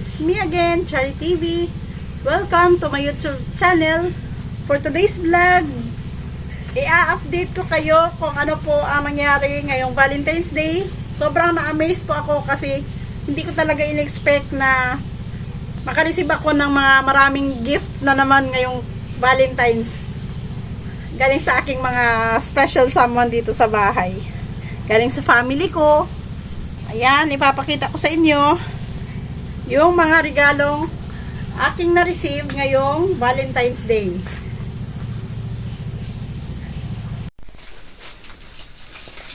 It's me again, Chari TV. Welcome to my YouTube channel. For today's vlog, i-update ko kayo kung ano po ang nangyari ngayong Valentine's Day. Sobrang na-amaze po ako kasi hindi ko talaga in-expect na makareceive ako ng mga maraming gift na naman ngayong Valentine's. Galing sa aking mga special someone dito sa bahay. Galing sa family ko. Ayan, ipapakita ko sa inyo yung mga regalong aking na-receive ngayong Valentine's Day.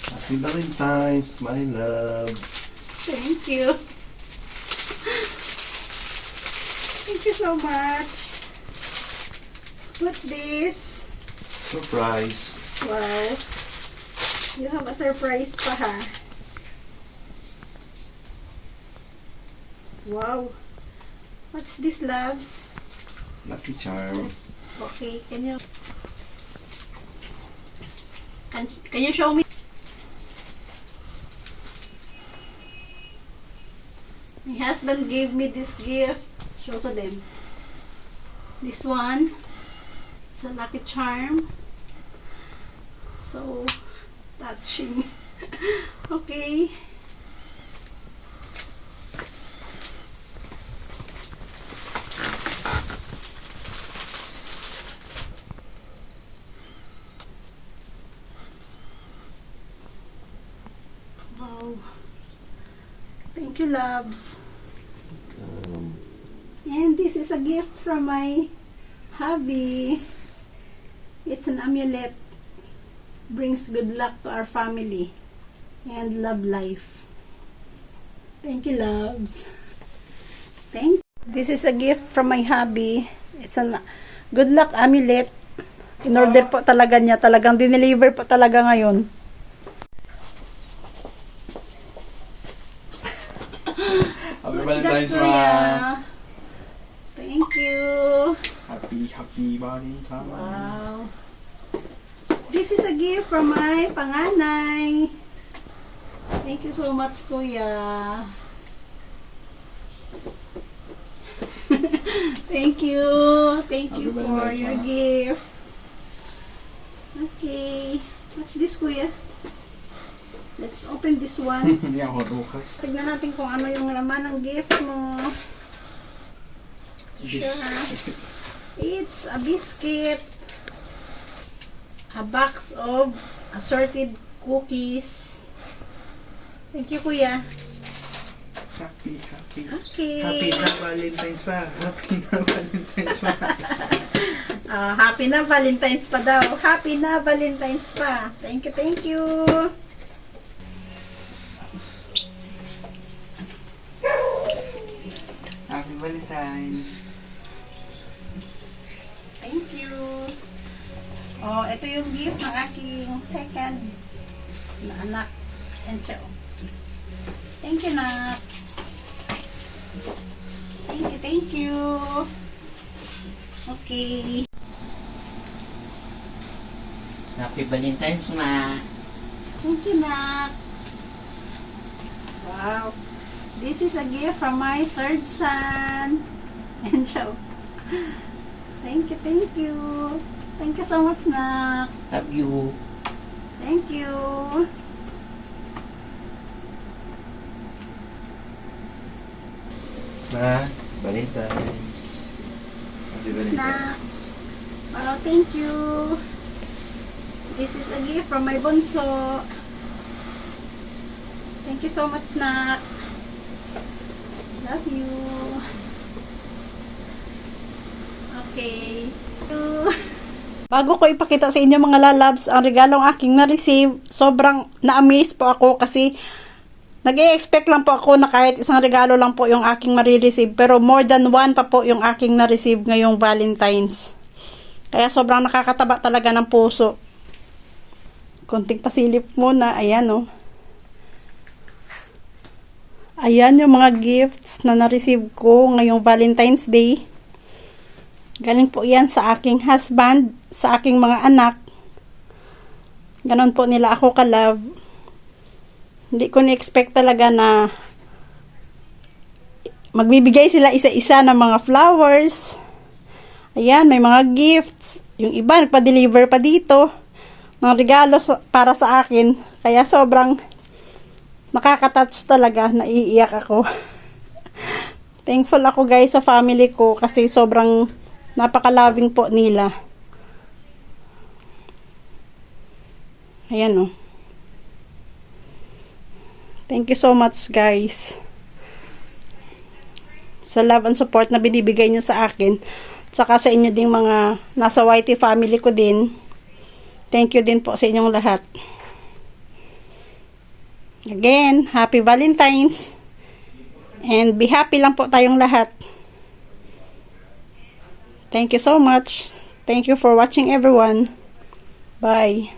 Happy Valentine's, my love. Thank you. Thank you so much. What's this? Surprise. Wow. You have a surprise pa ha. Wow. What's this, loves? Lucky charm. Okay, can you show me? My husband gave me this gift. Show to them. This one. It's a lucky charm. So touching. Okay. Wow. Thank you, loves. And this is a gift from my hubby. It's an amulet. Brings good luck to our family and love life. Thank you, loves. This is a gift from my hubby. It's a good luck amulet. In order po talaga niya. Talagang dineliver po talaga ngayon. Happy What's Valentine's, that, ma. Kuya? Thank you. Happy Valentine's. Wow. This is a gift from my panganay. Thank you so much, Kuya. Thank you. Thank you Happy for Valentine's, your Ma. gift. Okay. What's this, Kuya? Let's open this one. Hindi ako rukas. Tignan natin kung ano yung laman ng gift mo. This. Sure. It's a biscuit. A box of assorted cookies. Thank you, Kuya. Happy. Okay. Happy na Valentine's pa. Happy na Valentine's pa. Happy na Valentine's pa daw. Happy na Valentine's pa. Thank you. Happy Valentine's. Thank you. Oh, ito yung gift ng aking second na anak. And siya. Thank you, Nak. Thank you. Okay. Happy Valentine's, ma. Thank you, Nak. Wow. This is a gift from my third son. And siya. Thank you. Thank you so much, Nak. Love you. Thank you. Ma, Valentine's. Happy Snacks. Oh, thank you. This is a gift from my bunso. Thank you so much, Snack. Love you. Okay. Bago ko ipakita sa inyo mga lalabs ang regalong aking na-receive, sobrang na-amaze po ako kasi nag-i-expect lang po ako na kahit isang regalo lang po yung aking marireceive, pero more than one pa po yung aking na-receive ngayong Valentine's. Kaya sobrang nakakataba talaga ng puso. Konting pasilip muna. Ayan, oh. Ayan yung mga gifts na na-receive ko ngayong Valentine's Day. Galing po yan sa aking husband, sa aking mga anak. Ganon po nila ako ka-love. Hindi ko ni-expect talaga na magbibigay sila isa-isa ng mga flowers. Ayan, may mga gifts. Yung iba, nagpa-deliver pa dito. Mga regalo para sa akin. Kaya sobrang nakaka-touch talaga. Naiiyak ako. Thankful ako guys sa family ko kasi sobrang napaka-loving po nila. Ayan o. Thank you so much guys. Sa love and support na binibigay nyo sa akin. Tsaka sa inyo ding mga nasa YT family ko din. Thank you din po sa inyong lahat. Again, Happy Valentine's. And be happy lang po tayong lahat. Thank you so much. Thank you for watching everyone. Bye.